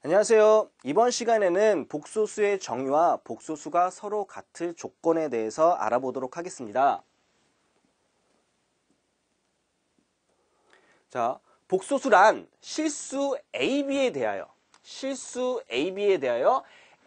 안녕하세요. 이번 시간에는 복소수의 정의와 복소수가 서로 같을 조건에 대해서 알아보도록 하겠습니다. 자, 복소수란 실수 AB에 대하여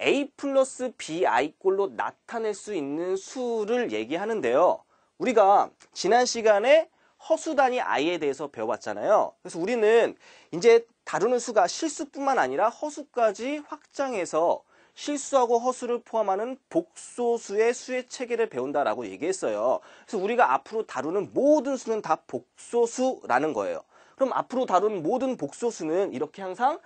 A 플러스 BI 꼴로 나타낼 수 있는 수를 얘기하는데요. 우리가 지난 시간에 허수 단위 i에 대해서 배워봤잖아요. 그래서 우리는 이제 다루는 수가 실수뿐만 아니라 허수까지 확장해서 실수하고 허수를 포함하는 복소수의 수의 체계를 배운다라고 얘기했어요. 그래서 우리가 앞으로 다루는 모든 수는 다 복소수라는 거예요. 그럼 앞으로 다루는 모든 복소수는 이렇게 항상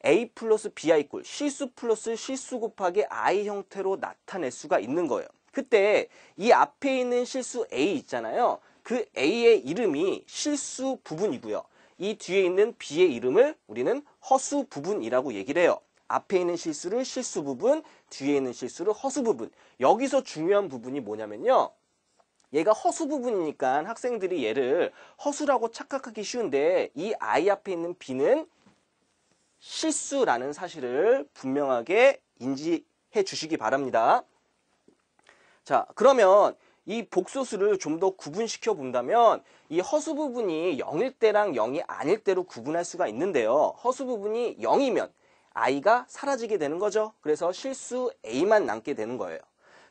A 플러스 BI 꼴 실수 플러스 실수 곱하기 I 형태로 나타낼 수가 있는 거예요. 그때 이 앞에 있는 실수 A 있잖아요. 그 A의 이름이 실수 부분이고요. 이 뒤에 있는 B의 이름을 우리는 허수 부분이라고 얘기를 해요. 앞에 있는 실수를 실수 부분, 뒤에 있는 실수를 허수 부분. 여기서 중요한 부분이 뭐냐면요. 얘가 허수 부분이니까 학생들이 얘를 허수라고 착각하기 쉬운데 이 I 앞에 있는 B는 실수라는 사실을 분명하게 인지해 주시기 바랍니다. 자, 그러면 이 복소수를 좀 더 구분시켜 본다면 이 허수 부분이 0일 때랑 0이 아닐 때로 구분할 수가 있는데요. 허수 부분이 0이면 i가 사라지게 되는 거죠. 그래서 실수 a만 남게 되는 거예요.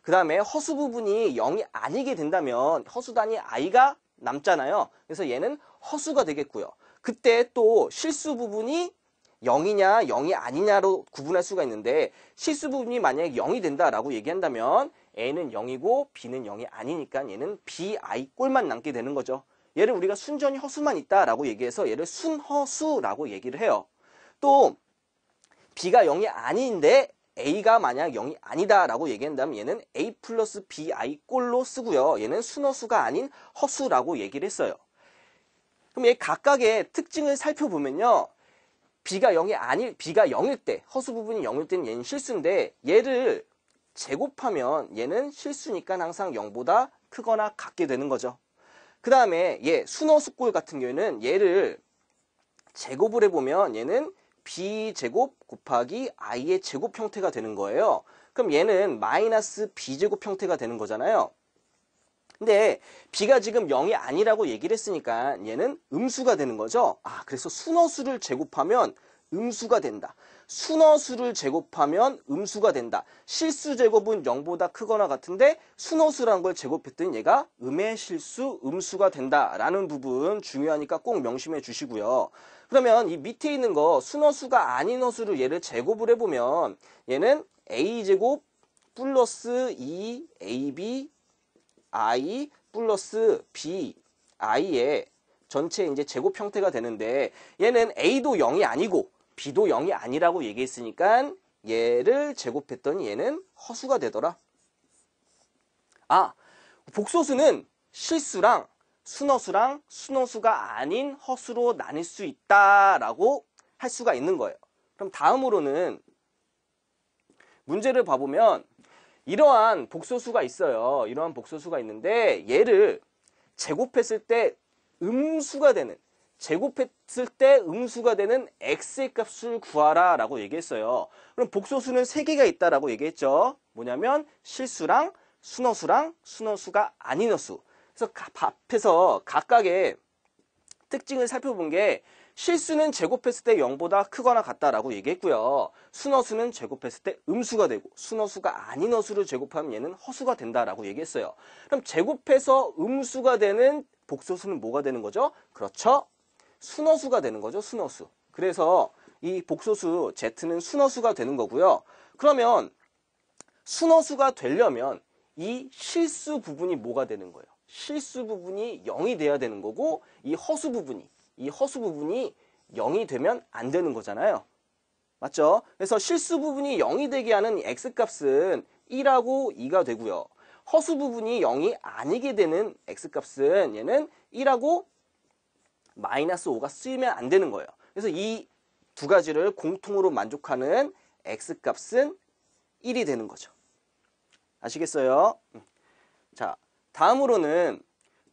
그 다음에 허수 부분이 0이 아니게 된다면 허수 단위 i가 남잖아요. 그래서 얘는 허수가 되겠고요. 그때 또 실수 부분이 0이냐 0이 아니냐로 구분할 수가 있는데 실수 부분이 만약에 0이 된다라고 얘기한다면 A는 0이고 B는 0이 아니니까 얘는 BI 꼴만 남게 되는 거죠. 얘를 우리가 순전히 허수만 있다라고 얘기해서 얘를 순허수라고 얘기를 해요. 또 B가 0이 아닌데 A가 만약 0이 아니다라고 얘기한다면 얘는 A 플러스 BI 꼴로 쓰고요. 얘는 순허수가 아닌 허수라고 얘기를 했어요. 그럼 얘 각각의 특징을 살펴보면요. B가 0일 때, 허수 부분이 0일 때는 얘는 실수인데 얘를 제곱하면 얘는 실수니까 항상 0보다 크거나 같게 되는 거죠. 그 다음에 얘 순허수꼴 같은 경우에는 얘를 제곱을 해보면 얘는 B제곱 곱하기 I의 제곱 형태가 되는 거예요. 그럼 얘는 마이너스 B제곱 형태가 되는 거잖아요. 근데 B가 지금 0이 아니라고 얘기를 했으니까 얘는 음수가 되는 거죠. 그래서 순허수를 제곱하면 음수가 된다. 순허수를 제곱하면 음수가 된다. 실수 제곱은 0보다 크거나 같은데 순허수라는 걸 제곱했더니 얘가 음의 실수, 음수가 된다라는 부분 중요하니까 꼭 명심해 주시고요. 그러면 이 밑에 있는 거 순허수가 아닌 허수를 얘를 제곱을 해보면 얘는 A제곱 플러스 2AB I 플러스 B, I의 전체 이제 제곱 형태가 되는데 얘는 A도 0이 아니고 B도 0이 아니라고 얘기했으니까 얘를 제곱했더니 얘는 허수가 되더라. 복소수는 실수랑 순허수랑 순허수가 아닌 허수로 나뉠 수 있다라고 할 수가 있는 거예요. 그럼 다음으로는 문제를 봐보면 이러한 복소수가 있어요. 이러한 복소수가 있는데 얘를 제곱했을 때 음수가 되는 x의 값을 구하라 라고 얘기했어요. 그럼 복소수는 3개가 있다라고 얘기했죠. 뭐냐면 실수랑 순허수랑 순허수가 아닌 허수. 그래서 앞에서 각각의 특징을 살펴본 게 실수는 제곱했을 때 0보다 크거나 같다라고 얘기했고요. 순허수는 제곱했을 때 음수가 되고 순허수가 아닌 허수를 제곱하면 얘는 허수가 된다라고 얘기했어요. 그럼 제곱해서 음수가 되는 복소수는 뭐가 되는 거죠? 그렇죠. 순허수가 되는 거죠. 순허수. 그래서 이 복소수 Z는 순허수가 되는 거고요. 그러면 순허수가 되려면 이 실수 부분이 뭐가 되는 거예요? 실수 부분이 0이 돼야 되는 거고 이 허수 부분이 0이 되면 안 되는 거잖아요. 맞죠? 그래서 실수 부분이 0이 되게 하는 x값은 1하고 2가 되고요. 허수 부분이 0이 아니게 되는 x값은 얘는 1하고 마이너스 5가 쓰이면 안 되는 거예요. 그래서 이 두 가지를 공통으로 만족하는 x값은 1이 되는 거죠. 아시겠어요? 자, 다음으로는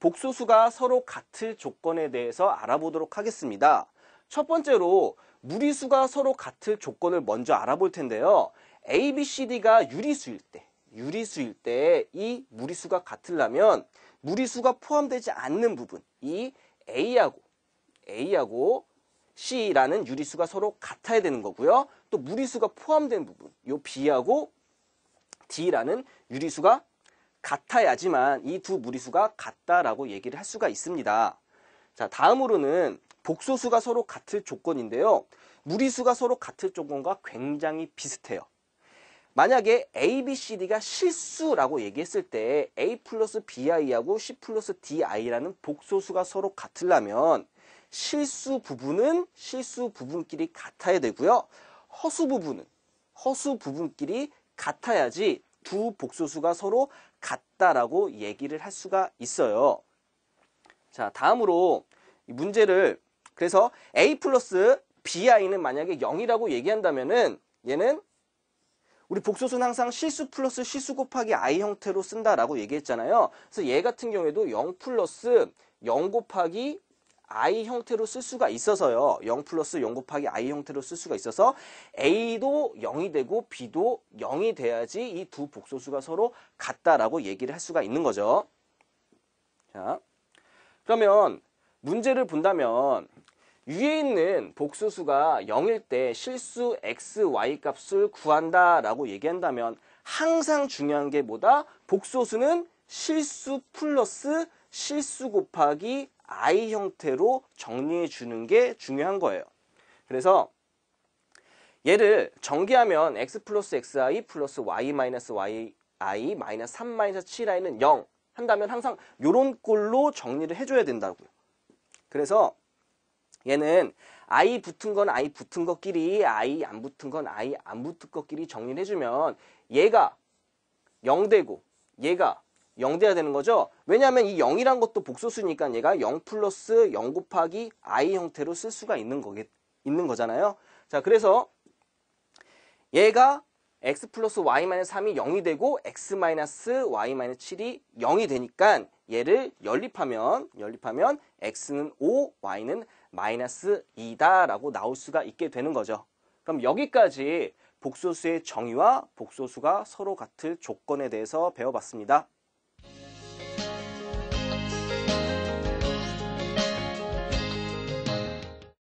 복소수가 서로 같을 조건에 대해서 알아보도록 하겠습니다. 첫 번째로 무리수가 서로 같을 조건을 먼저 알아볼 텐데요. A, B, C, D가 유리수일 때 이 무리수가 같으려면 무리수가 포함되지 않는 부분, 이 A하고 C라는 유리수가 서로 같아야 되는 거고요. 또 무리수가 포함된 부분, 이 B하고 D라는 유리수가 같아야지만 이 두 무리수가 같다라고 얘기를 할 수가 있습니다. 자, 다음으로는 복소수가 서로 같을 조건인데요. 무리수가 서로 같을 조건과 굉장히 비슷해요. 만약에 A, B, C, D가 실수라고 얘기했을 때 A 플러스 BI하고 C 플러스 DI라는 복소수가 서로 같으려면 실수 부분끼리 같아야 되고요. 허수 부분끼리 같아야지 두 복소수가 서로 같다라고 얘기를 할 수가 있어요. 자, 다음으로 이 문제를 그래서 A 플러스 BI는 만약에 0이라고 얘기한다면은 얘는 우리 복소수는 항상 실수 플러스 실수 곱하기 I 형태로 쓴다라고 얘기했잖아요. 그래서 얘 같은 경우에도 0 플러스 0 곱하기 I 형태로 쓸 수가 있어서요. 0 플러스 0 곱하기 I 형태로 쓸 수가 있어서 A도 0이 되고 B도 0이 돼야지 이 두 복소수가 서로 같다라고 얘기를 할 수가 있는 거죠. 자, 그러면 문제를 본다면 위에 있는 복소수가 0일 때 실수 x, y 값을 구한다라고 얘기한다면 항상 중요한 게 뭐다? 복소수는 실수 플러스 실수 곱하기 I 형태로 정리해 주는 게 중요한 거예요. 그래서 얘를 전개하면 x 플러스 xi 플러스 y 마이너스 yi 마이너스 3 마이너스 7i는 0 한다면 항상 이런 꼴로 정리를 해줘야 된다고요. 그래서 얘는 I 붙은 건 I 붙은 것끼리, I 안 붙은 건 I 안 붙은 것끼리 정리를 해주면 얘가 0 되고 얘가 0 돼야 되는 거죠. 왜냐하면 이 0이란 것도 복소수니까 얘가 0 플러스 0 곱하기 I 형태로 쓸 수가 있는 거잖아요. 자, 그래서 얘가 x 플러스 y 마이너스 3이 0이 되고 x 마이너스 y 마이너스 7이 0이 되니까 얘를 연립하면 x는 5, y는 마이너스 2다 라고 나올 수가 있게 되는 거죠. 그럼 여기까지 복소수의 정의와 복소수가 서로 같을 조건에 대해서 배워봤습니다.